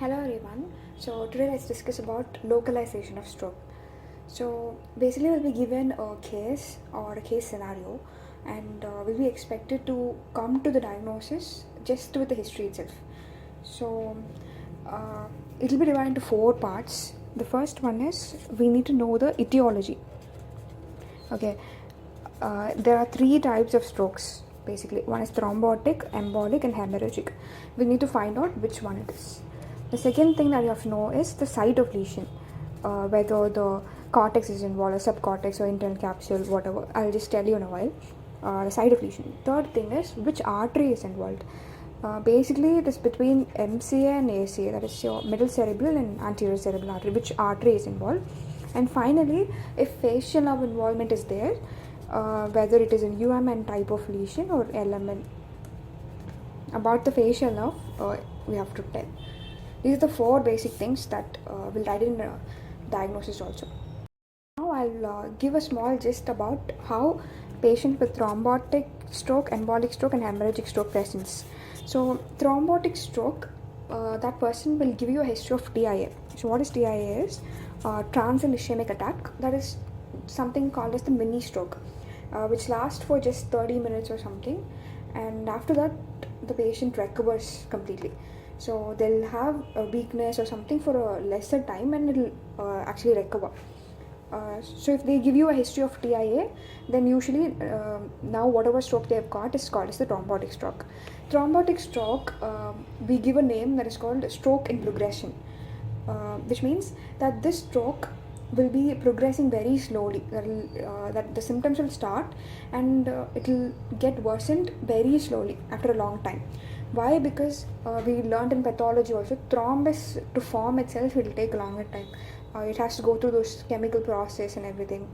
Hello everyone. So today let's discuss about localization of stroke. So basically we'll be given a case or a case scenario and we'll be expected to come to the diagnosis just with the history itself. So uh, it'll be divided into four parts. The first one is we need to know the etiology. Okay, there are three types of strokes basically. One is thrombotic, embolic, and hemorrhagic. We need to find out which one it is. The second thing that you have to know is the site of lesion, whether the cortex is involved, or subcortex, or internal capsule, whatever. I'll just tell you in a while. The site of lesion. Third thing is which artery is involved. Basically, it is between MCA and ACA, that is your middle cerebral and anterior cerebral artery, which artery is involved. And finally, if facial nerve involvement is there, whether it is an UMN type of lesion or LMN. About the facial nerve, we have to tell. These are the four basic things that we'll write in diagnosis also. Now I'll give a small gist about how patients with thrombotic stroke, embolic stroke, and hemorrhagic stroke presents. So thrombotic stroke, that person will give you a history of TIA. So what is TIA is transient ischemic attack. That is something called as the mini stroke, which lasts for just 30 minutes or something, and after that the patient recovers completely. So they'll have a weakness or something for a lesser time and it'll actually recover. So if they give you a history of TIA, then usually now whatever stroke they have got is called as the thrombotic stroke. Thrombotic stroke, we give a name that is called stroke in progression, which means that this stroke will be progressing very slowly. That the symptoms will start and it will get worsened very slowly after a long time. Why? Because we learned in pathology also, thrombus to form itself will take a longer time. It has to go through those chemical process and everything.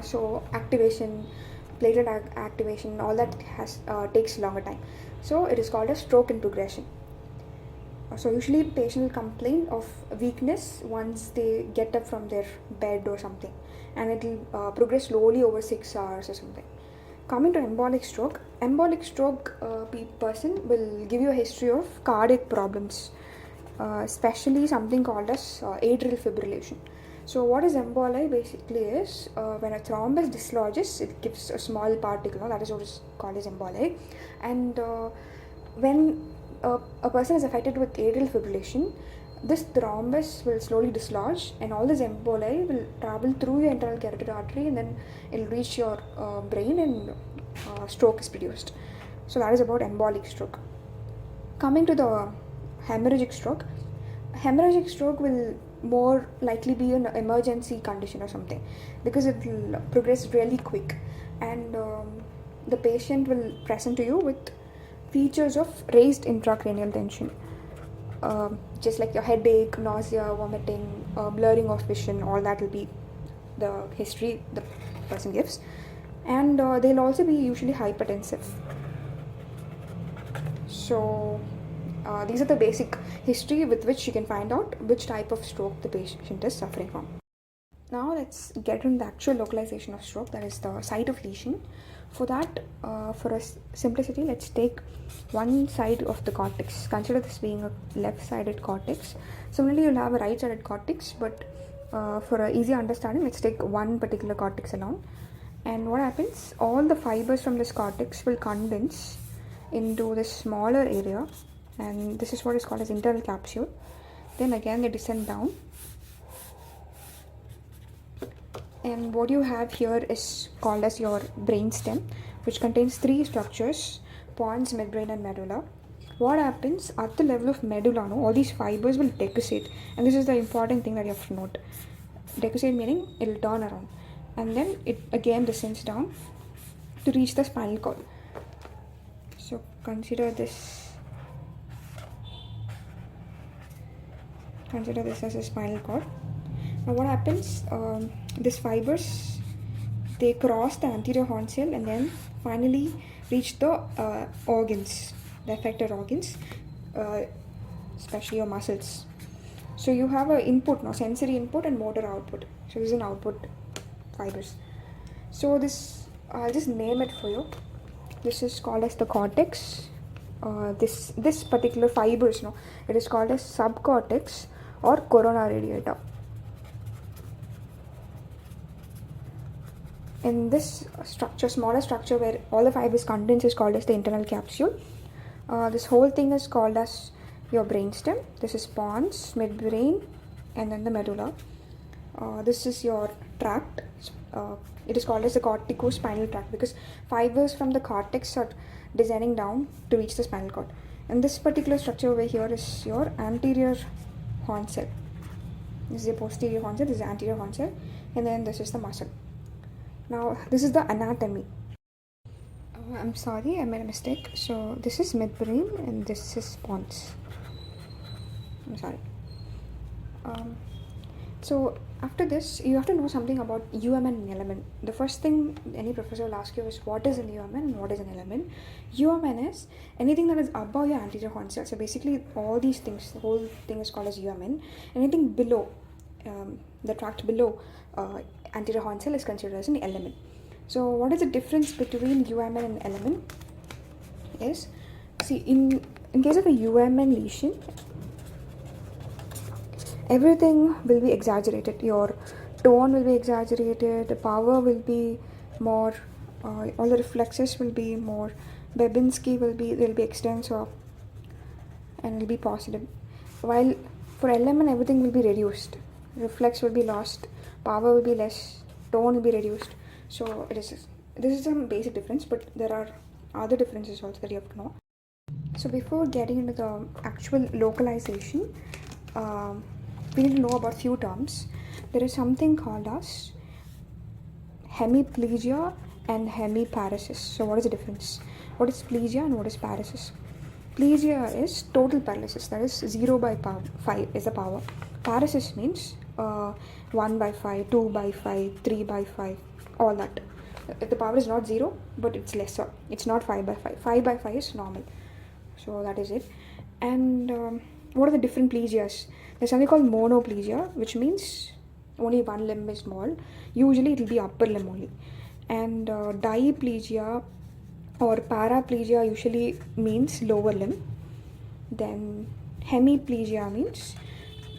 So activation, platelet activation, all that takes longer time. So it is called a stroke in progression. So usually patient will complain of weakness once they get up from their bed or something, and it will progress slowly over 6 hours or something. Coming to embolic stroke person will give you a history of cardiac problems, especially something called as atrial fibrillation. So what is emboli basically is when a thrombus dislodges, it gives a small particle, that is what is called as emboli. And when a person is affected with atrial fibrillation, this thrombus will slowly dislodge and all this emboli will travel through your internal carotid artery and then it will reach your brain and stroke is produced. So that is about embolic stroke. Coming to the hemorrhagic stroke will more likely be an emergency condition or something, because it will progress really quick and the patient will present to you with features of raised intracranial tension, just like your headache, nausea, vomiting, blurring of vision, all that will be the history the person gives. And they'll also be usually hypertensive. So these are the basic history with which you can find out which type of stroke the patient is suffering from. Now let's get into the actual localization of stroke, that is the site of lesion. For that, for a simplicity, let's take one side of the cortex. Consider this being a left-sided cortex. Similarly, you'll have a right-sided cortex, but for a easy understanding, let's take one particular cortex alone. And what happens? All the fibers from this cortex will condense into this smaller area, and this is what is called as internal capsule. Then again they descend down, and what you have here is called as your brainstem, which contains three structures: pons, midbrain, and medulla. What happens at the level of medulla? No, all these fibers will decussate, and this is the important thing that you have to note. Decussate meaning it will turn around, and then it again descends down to reach the spinal cord. So consider this as a spinal cord. Now what happens? These fibers, they cross the anterior horn cell and then finally reach the organs, the affected organs, especially your muscles. So you have a input, no, sensory input and motor output. So this is an output fibers. So this, I'll just name it for you. This is called as the cortex. this particular fibers, no, it is called as subcortex or corona radiata. In this structure, smaller structure where all the fibers condense, is called as the internal capsule. This whole thing is called as your brainstem. This is pons, midbrain, and then the medulla. This is your tract. It is called as the corticospinal tract because fibers from the cortex are descending down to reach the spinal cord. And this particular structure over here is your anterior horn cell. This is the posterior horn cell, this is the anterior horn cell, and then this is the muscle. Now, this is the anatomy. I'm sorry, I made a mistake. So, this is midbrain and this is pons. I'm sorry. So, after this, you have to know something about UMN and element. The first thing any professor will ask you is what is an UMN and what is an element. UMN is anything that is above your anterior horn cell. So, basically, all these things, the whole thing is called as UMN. Anything below, the tract below anterior horn cell is considered as an element. So what is the difference between UMN and element is, see, in case of a UMN lesion, everything will be exaggerated. Your tone will be exaggerated, the power will be more, all the reflexes will be more, Babinski will be extensive and will be positive. While for element, everything will be reduced. Reflex will be lost, power will be less, tone will be reduced. So this is some basic difference, but there are other differences also that you have to know. So before getting into the actual localization, we need to know about few terms. There is something called as hemiplegia and hemiparesis. So what is the difference? What is plegia and what is paresis? Plegia is total paralysis, that is 0 by 5 is the power. Paresis means 1 by 5, 2 by 5, 3 by 5, all that. The power is not 0, but it's lesser. It's not 5 by 5. 5 by 5 is normal. So that is it. And what are the different plegias? There's something called monoplegia, which means only one limb is small. Usually it will be upper limb only. And diplegia or paraplegia usually means lower limb. Then hemiplegia means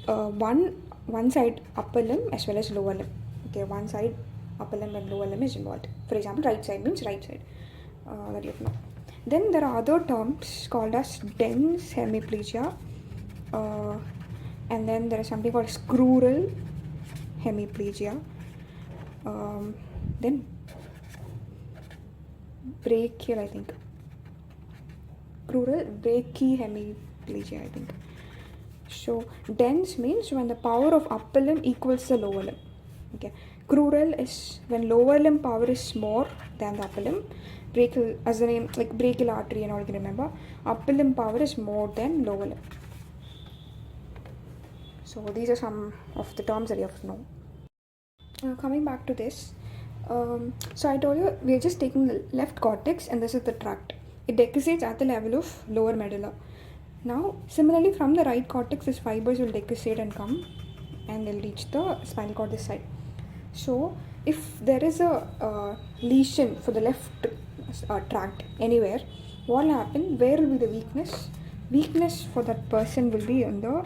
one side upper limb as well as lower limb. Okay, one side upper limb and lower limb is involved. For example, right side means right side. That you have to know. Then there are other terms called as dense hemiplegia, and then there is something called scrural hemiplegia. Then brachial, I think. Brachyhemiplegia, I think. So dense means when the power of upper limb equals the lower limb. Okay. Crural is when lower limb power is more than the upper limb. Brachial, as the name, like brachial artery and all, you can remember. Upper limb power is more than lower limb. So these are some of the terms that you have to know. Coming back to this, so I told you we are just taking the left cortex and this is the tract. It decussates at the level of lower medulla. Now similarly from the right cortex, these fibers will decussate and come and they'll reach the spinal cord this side. So if there is a lesion for the left tract anywhere, what will happen? Where will be the weakness? Weakness for that person will be on the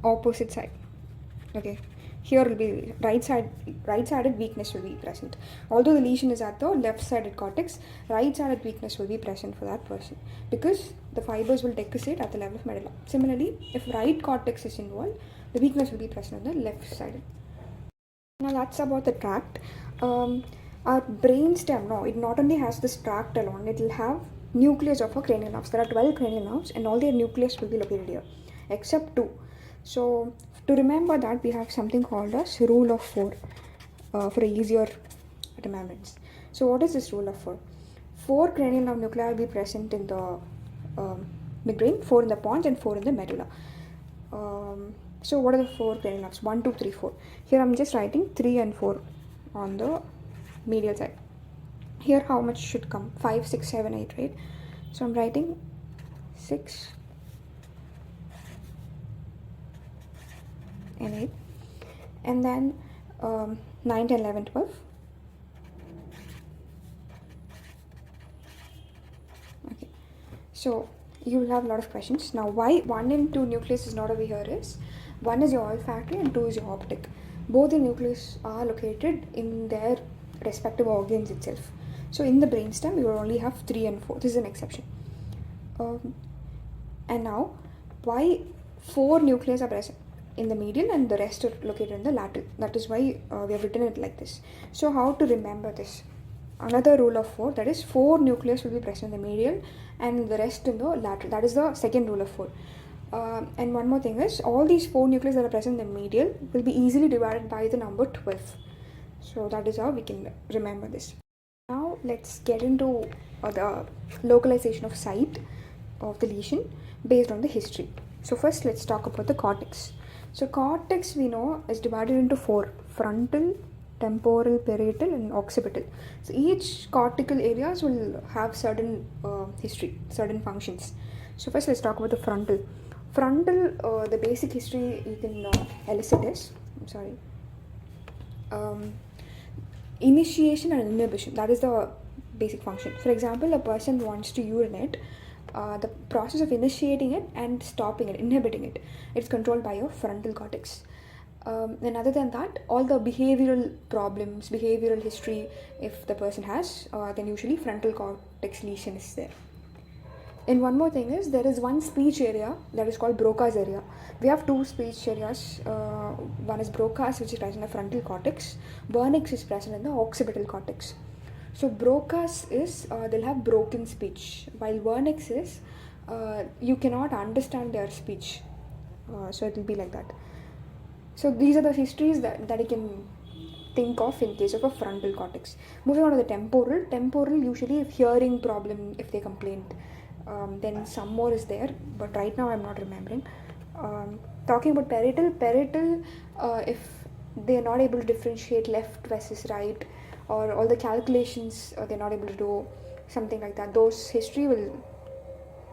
opposite side. Okay, here will be right-sided weakness will be present. Although the lesion is at the left-sided cortex, right-sided weakness will be present for that person because the fibers will decussate at the level of medulla. Similarly, if right cortex is involved, the weakness will be present on the left-sided. Now that's about the tract. Our brainstem, no, it not only has this tract alone, it will have nucleus of a cranial nerves. There are 12 cranial nerves and all their nucleus will be located here, except 2. So to remember that, we have something called as rule of 4 for easier remembrance. So what is this rule of 4? 4 cranial nerve nuclei will be present in the midbrain, 4 in the pons and 4 in the medulla. So what are the 4 cranial nerves? 1, 2, 3, 4. Here I'm just writing 3 and 4 on the medial side. Here how much should come? 5, 6, 7, 8, right? So I'm writing 6 and 8, and then 9, 10, 11, 12, So you will have a lot of questions. Now, why 1 and 2 nucleus is not over here is 1 is your olfactory and 2 is your optic. Both the nucleus are located in their respective organs itself. So in the brainstem, you will only have 3 and 4. This is an exception. And now, why 4 nucleus are present in the medial and the rest are located in the lateral? That is why we have written it like this. So how to remember this? Another rule of 4, that is 4 nucleus will be present in the medial and the rest in the lateral. That is the second rule of 4. And one more thing is, all these 4 nucleus that are present in the medial will be easily divided by the number 12. So that is how we can remember this. Now let's get into the localization of site of the lesion based on the history. So first let's talk about the cortex. So cortex, we know, is divided into 4: frontal, temporal, parietal and occipital. So each cortical areas will have certain history, certain functions. So first let's talk about the frontal. Frontal, the basic history you can elicit is, initiation and inhibition. That is the basic function. For example, a person wants to urinate. The process of initiating it and stopping it, inhibiting it, it's controlled by your frontal cortex. And other than that, all the behavioral problems, behavioral history, if the person has, then usually frontal cortex lesion is there. And one more thing is, there is one speech area that is called Broca's area. We have 2 speech areas. One is Broca's, which is present in the frontal cortex. Wernicke's is present in the occipital cortex. So Broca's is, they'll have broken speech, while Wernicke's is, you cannot understand their speech. So it will be like that. So these are the histories that you can think of in case of a frontal cortex. Moving on to the temporal. Temporal, usually if hearing problem, if they complained, then some more is there, but right now I'm not remembering. Talking about parietal, if they are not able to differentiate left versus right, or all the calculations they're not able to do, something like that, those history will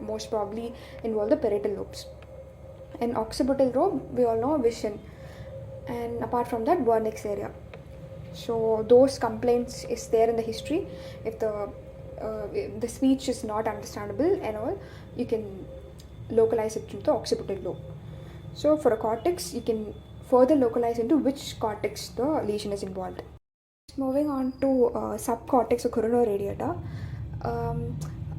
most probably involve the parietal lobes. And occipital lobe, we all know, vision. And apart from that, Wernicke's area. So those complaints is there in the history. If the speech is not understandable and all, you can localize it to the occipital lobe. So for a cortex, you can further localize into which cortex the lesion is involved. Moving on to subcortex or coronal radiata.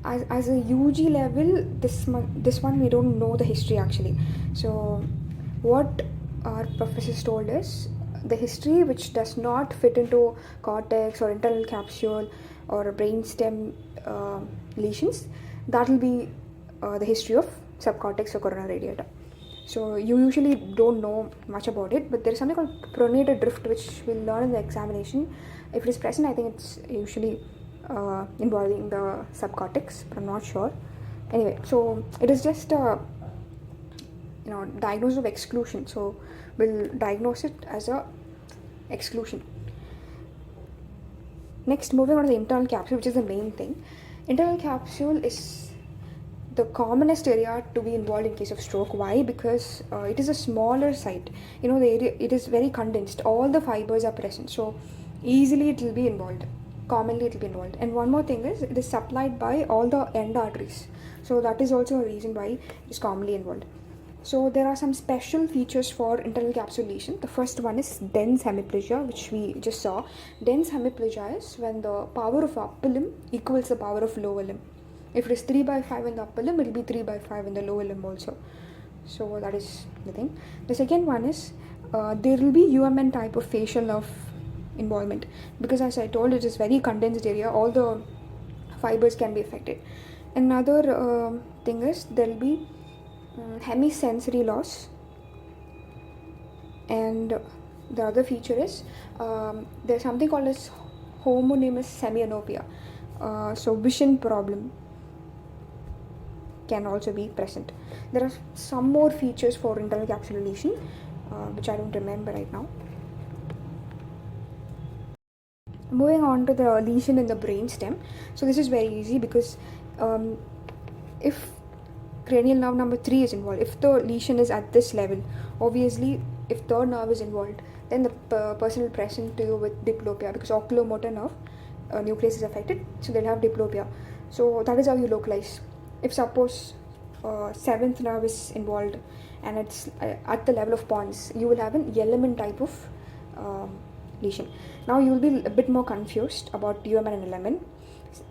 As a UG level, this one we don't know the history actually. So what our professors told us, the history which does not fit into cortex or internal capsule or brainstem lesions, that will be the history of subcortex or coronal radiata. So you usually don't know much about it, but there is something called pronator drift which we'll learn in the examination. If it is present, I think it's usually involving the subcortex, but I'm not sure. Anyway, so it is just diagnosis of exclusion. So we'll diagnose it as a exclusion. Next, moving on to the internal capsule, which is the main thing. Internal capsule is the commonest area to be involved in case of stroke. Why? Because it is a smaller site. The area, it is very condensed. All the fibers are present, so easily it will be involved. Commonly it will be involved. And one more thing is, it is supplied by all the end arteries. So that is also a reason why it is commonly involved. So there are some special features for internal capsule lesion. The first one is dense hemiplegia, which we just saw. Dense hemiplegia is when the power of upper limb equals the power of lower limb. If it is 3/5 in the upper limb, it will be 3/5 in the lower limb also. So that is the thing. The second one is there will be UMN type of facial nerve involvement, because as I told, it is very condensed area. All the fibers can be affected. Another thing is there will be hemisensory loss, and the other feature is there's something called as homonymous semianopia. So vision problem can also be present. There are some more features for internal capsular lesion which I don't remember right now. Moving on to the lesion in the brainstem. So this is very easy, because if cranial nerve number 3 is involved, if the lesion is at this level, obviously if third nerve is involved, then the person will present to you with diplopia, because oculomotor nerve nucleus is affected, so they'll have diplopia. So that is how you localize. if suppose seventh nerve is involved and it's at the level of pons, you will have an element type of lesion. Now you will be a bit more confused about UMN and LMN.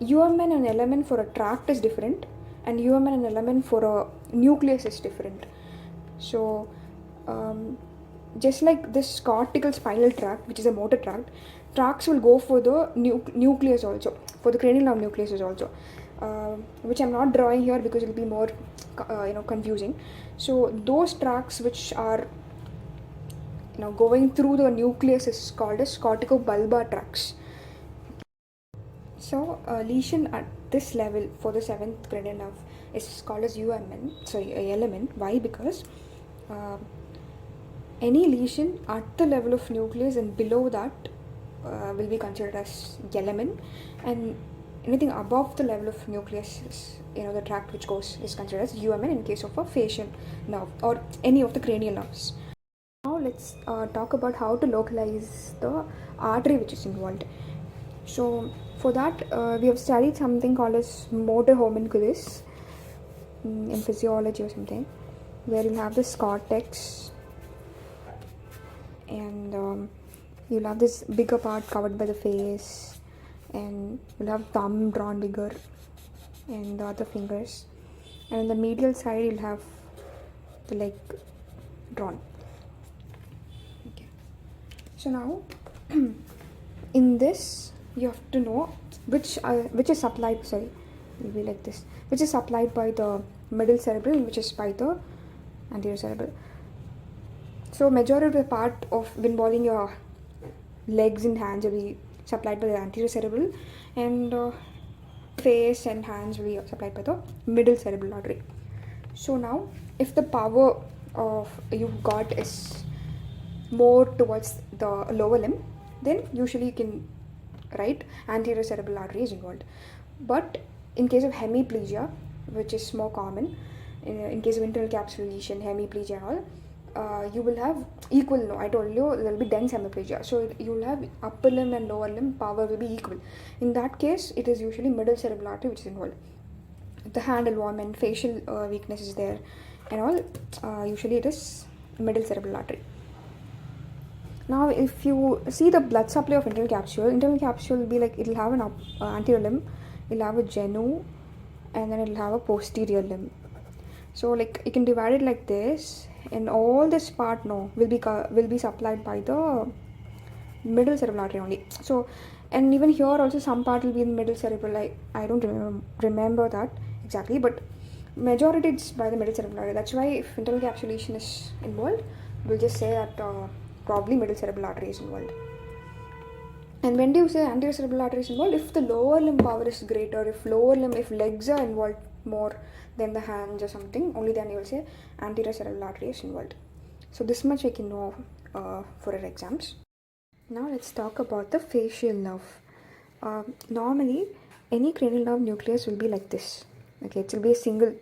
UMN and LMN for a tract is different, and UMN and LMN for a nucleus is different. So just like this cortical spinal tract, which is a motor tract, tracts will go for the nucleus also, for the cranial nerve nucleus also, which I'm not drawing here because it will be more confusing. So those tracts which are going through the nucleus is called as corticobulbar tracts. So a lesion at this level for the seventh cranial nerve is called as LMN. Why? Because any lesion at the level of nucleus and below that will be considered as LMN, and anything above the level of nucleus is, the tract which goes, is considered as UMN in case of a facial nerve or any of the cranial nerves. Now let's talk about how to localize the artery which is involved. So for that we have studied something called as motor homunculus in physiology or something, where you'll have this cortex and you'll have this bigger part covered by the face, and you'll have thumb drawn bigger and the other fingers, and on the medial side you'll have the leg drawn. Okay, so now in this you have to know which is supplied, it will be like this, which is supplied by the middle cerebral and which is by the anterior cerebral. So majority of the part of involving your legs and hands will be supplied by the anterior cerebral, and face and hands will be supplied by the middle cerebral artery. So now if the power of you've got is more towards the lower limb, then usually you can write anterior cerebral artery is involved. But in case of hemiplegia, which is more common, in case of internal capsular lesion, hemiplegia and all, you will have equal. I told you there will be dense hemiplegia, so you will have upper limb and lower limb power will be equal. In that case, it is usually middle cerebral artery which is involved. The hand involvement, facial weakness is there, and all, usually it is middle cerebral artery. Now if you see the blood supply of internal capsule will be like, it will have an anterior limb, it will have a genu, and then it will have a posterior limb. So like you can divide it like this, and all this part will be supplied by the middle cerebral artery only. So, and even here also some part will be in middle cerebral. I don't remember that exactly, but majority it's by the middle cerebral artery. That's why if internal capsulation is involved, we'll just say that probably middle cerebral artery is involved. And when do you say anterior cerebral artery is involved? If the lower limb power is greater, if legs are involved more than the hands or something, only then you will say anterior cerebral artery is involved. So this much we can know for our exams. Now let's talk about the facial nerve. Normally any cranial nerve nucleus will be like this. Okay, it will be a single,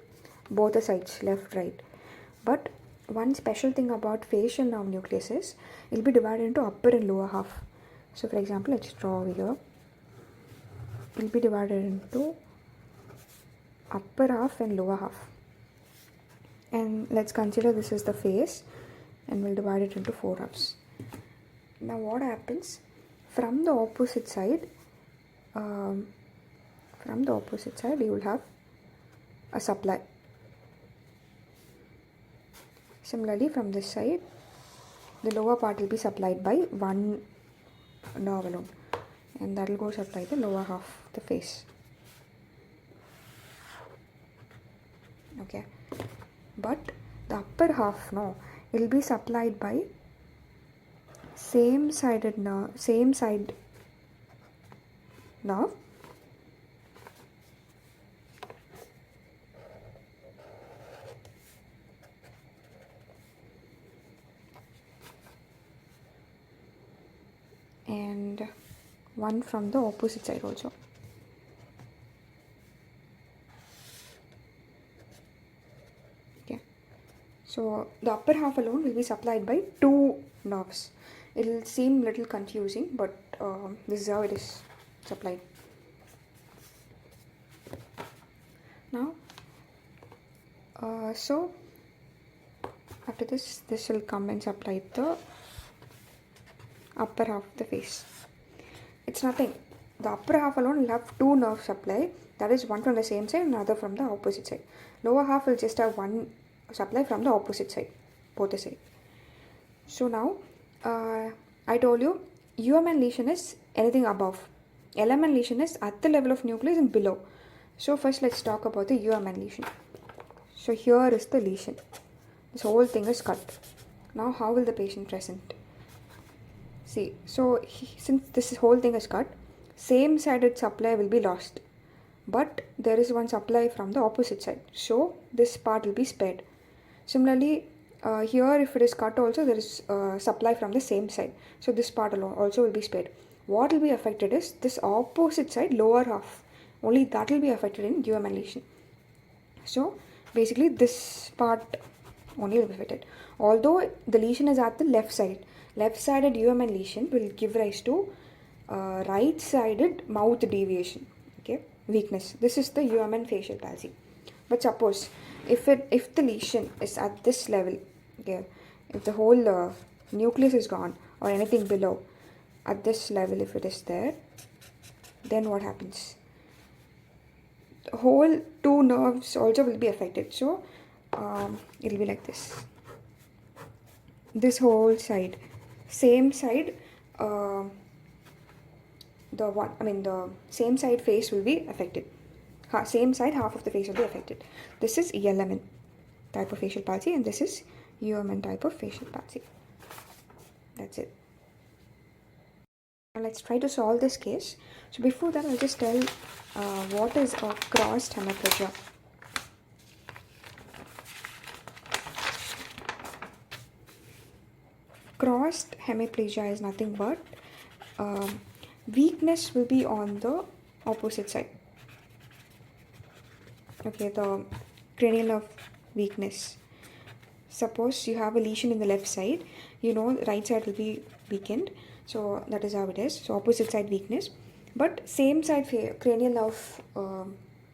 both the sides, left, right. But one special thing about facial nerve nucleus is it will be divided into upper and lower half. So for example, let's draw over here. It will be divided into upper half and lower half. And let's consider this is the face, and we'll divide it into 4 halves. Now what happens from the opposite side? You will have a supply. Similarly, from this side, the lower part will be supplied by one nerve alone, and that will go supply the lower half of the face. Okay, but the upper half it will be supplied by same side nerve, and one from the opposite side also. Okay, so the upper half alone will be supplied by 2 nerves. It will seem little confusing, but this is how it is supplied. Now So after this will come and supply the upper half of the face. It's nothing. The upper half alone will have two nerve supply, that is one from the same side and another from the opposite side. Lower half will just have one supply from the opposite side, both the side. So now I told you UMN lesion is anything above. LMN lesion is at the level of nucleus and below. So first let's talk about the UMN lesion. So here is the lesion. This whole thing is cut. Now how will the patient present? See, so since this whole thing is cut, same sided supply will be lost. But there is one supply from the opposite side. So this part will be spared. Similarly, here if it is cut also, there is supply from the same side. So this part alone also will be spared. What will be affected is this opposite side, lower half. Only that will be affected in UMN lesion. So basically this part only will be affected. Although the lesion is at the left side, left-sided UMN lesion will give rise to right-sided mouth deviation. Okay, weakness. This is the UMN facial palsy. But suppose if the lesion is at this level, okay, if the whole nucleus is gone or anything below, at this level if it is there, then what happens? The whole two nerves also will be affected. So it will be like this. This whole side, same side, the same side face will be affected. Same side, half of the face will be affected. This is LMN type of facial palsy, and this is UMN type of facial palsy. That's it. Now let's try to solve this case. So before that, I'll just tell what is a crossed hemiplegia. Crossed hemiplegia is nothing but weakness will be on the opposite side. Okay, the cranial nerve weakness. Suppose you have a lesion in the left side, you know right side will be weakened. So that is how it is. So opposite side weakness, but same side cranial nerve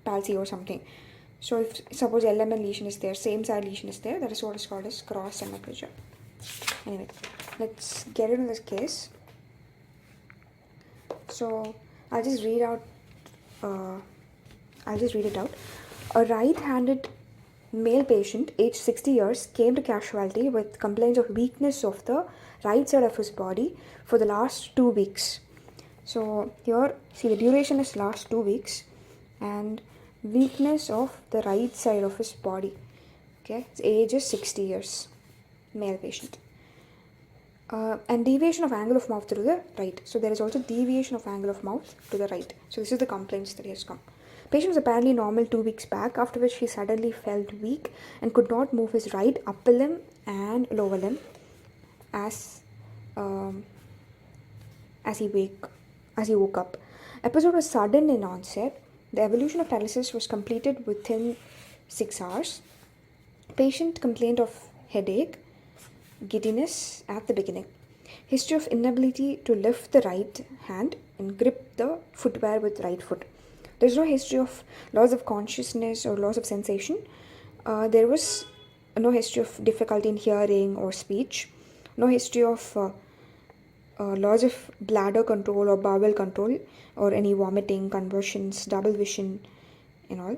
palsy or something. So if suppose LMN lesion is there, same side lesion is there, that is what is called as crossed hemiplegia. Anyway, let's get into this case. So I'll just read it out. A right-handed male patient aged 60 years came to casualty with complaints of weakness of the right side of his body for the last 2 weeks. So here, see, the duration is last 2 weeks and weakness of the right side of his body. Okay, his age is 60 years, male patient. And deviation of angle of mouth to the right. So there is also deviation of angle of mouth to the right. So this is the complaints that he has come. Patient was apparently normal 2 weeks back, after which he suddenly felt weak and could not move his right upper limb and lower limb as he woke up. Episode was sudden in onset. The evolution of paralysis was completed within 6 hours. Patient complained of headache, giddiness at the beginning. History of inability to lift the right hand and grip the footwear with right foot. There is no history of loss of consciousness or loss of sensation. There was no history of difficulty in hearing or speech. No history of loss of bladder control or bowel control or any vomiting, convulsions, double vision and all.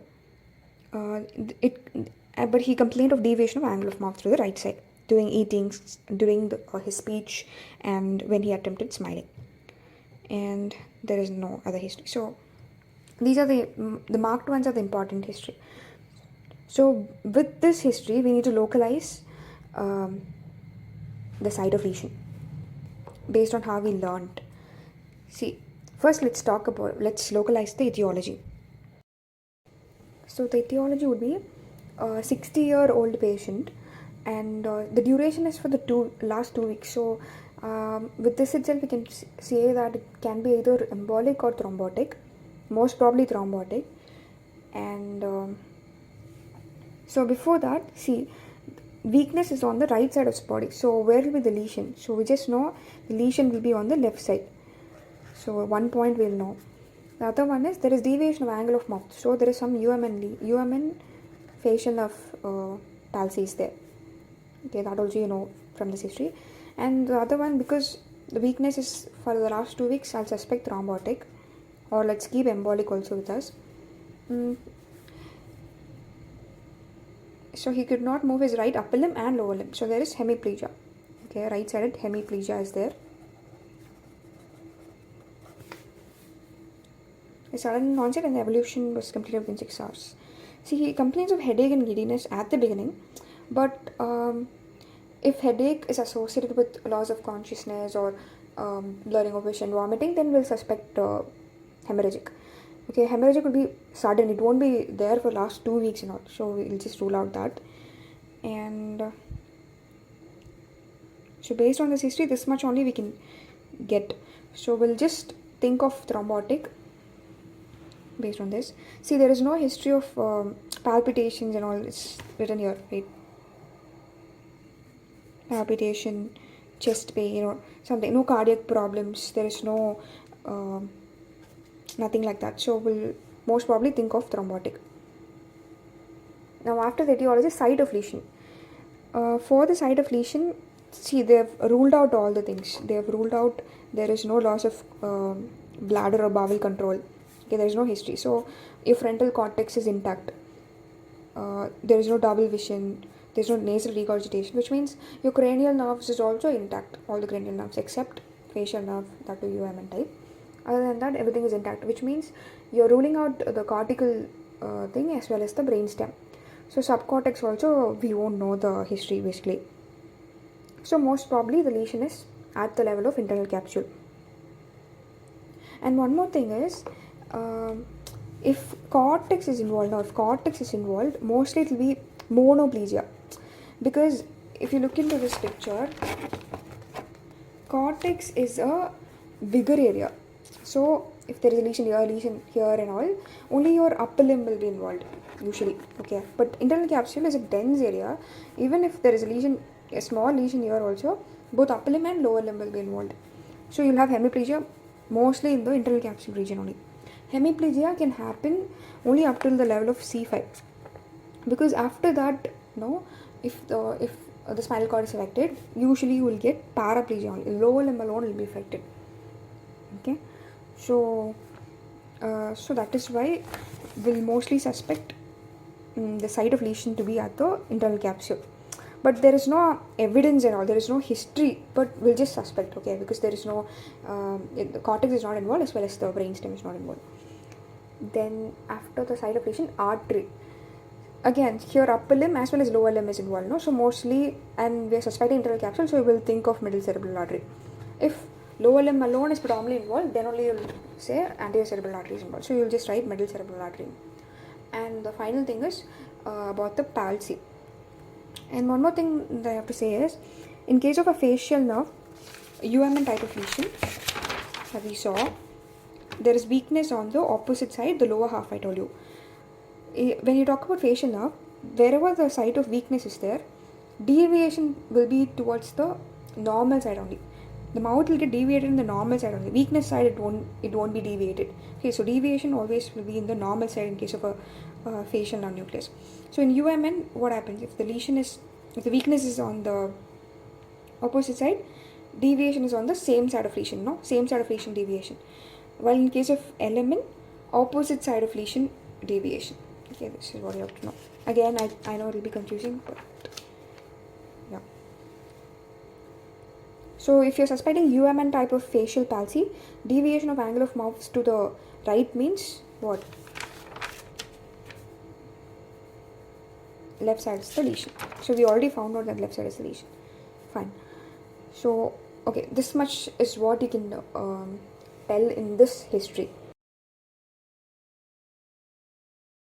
But he complained of deviation of angle of mouth to the right side during eating, during his speech, and when he attempted smiling. And there is no other history. So these are the marked ones are the important history. So with this history, we need to localize the site of lesion based on how we learned. See, first let's localize the etiology. So the etiology would be a 60-year-old patient, and the duration is for the last 2 weeks. So with this itself, we can say that it can be either embolic or thrombotic, most probably thrombotic. And so before that, see, weakness is on the right side of his body. So where will be the lesion? So we just know the lesion will be on the left side. So 1 point we'll know. The other one is there is deviation of angle of mouth. So there is some UMN facial nerve palsy is there. Okay, that also you know from this history. And the other one, because the weakness is for the last 2 weeks, I'll suspect thrombotic, or let's keep embolic also with us. So he could not move his right upper limb and lower limb. So there is hemiplegia. Okay, right-sided hemiplegia is there. The sudden onset and the evolution was completed within 6 hours. See, he complains of headache and giddiness at the beginning, but if headache is associated with loss of consciousness or blurring of vision, vomiting, then we'll suspect hemorrhagic. Okay, hemorrhagic will be sudden. It won't be there for last 2 weeks and all. So we'll just rule out that. And so based on this history, this much only we can get. So we'll just think of thrombotic based on this. See, there is no history of palpitations and all. It's written here, right? Palpitation, chest pain, or something. No cardiac problems. There is no nothing like that. So we'll most probably think of thrombotic. Now after the etiology, site of lesion. For the site of lesion, see, they have ruled out all the things. They have ruled out there is no loss of bladder or bowel control. Okay, there is no history. So your frontal cortex is intact. There is no double vision. There is no nasal regurgitation, which means your cranial nerves is also intact. All the cranial nerves except facial nerve, that is UMN type. Other than that, everything is intact, which means you're ruling out the cortical thing as well as the brainstem. So subcortex also, we won't know the history basically. So most probably the lesion is at the level of internal capsule. And one more thing is, if cortex is involved, mostly it will be monoplegia. Because if you look into this picture, cortex is a bigger area. So if there is a lesion here and all, only your upper limb will be involved usually. Okay, but internal capsule is a dense area. Even if there is a small lesion here also, both upper limb and lower limb will be involved. So you'll have hemiplegia mostly in the internal capsule region only. Hemiplegia can happen only up till the level of C5, because after that, if the spinal cord is affected, usually you will get paraplegia only. Lower limb alone will be affected. Okay, so that is why we'll mostly suspect the site of lesion to be at the internal capsule. But there is no evidence and all, there is no history, but we'll just suspect, okay, because there is no, the cortex is not involved as well as the brainstem is not involved. Then after the site of lesion, artery. Again, here upper limb as well as lower limb is involved, no? So mostly, and we are suspecting internal capsule, so we will think of middle cerebral artery. If lower limb alone is predominantly involved, then only you'll say anterior cerebral artery is involved. So you'll just write middle cerebral artery. And the final thing is about the palsy. And one more thing that I have to say is, in case of a facial nerve, UMN type of lesion that we saw, there is weakness on the opposite side, the lower half I told you. When you talk about facial nerve, wherever the site of weakness is there, deviation will be towards the normal side only. The mouth will get deviated in the normal side only. Weakness side, it won't be deviated. Okay, so deviation always will be in the normal side in case of a facial nerve nucleus. So in UMN, what happens if the weakness is on the opposite side, deviation is on the same side of lesion, no? Same side of lesion deviation. While in case of LMN, opposite side of lesion deviation. Okay, this is what you have to know. Again, I know it will be confusing, but yeah. So if you're suspecting UMN type of facial palsy, deviation of angle of mouth to the right means what? Left side is the lesion. So we already found out that left side is the lesion. Fine. So okay, this much is what you can tell in this history.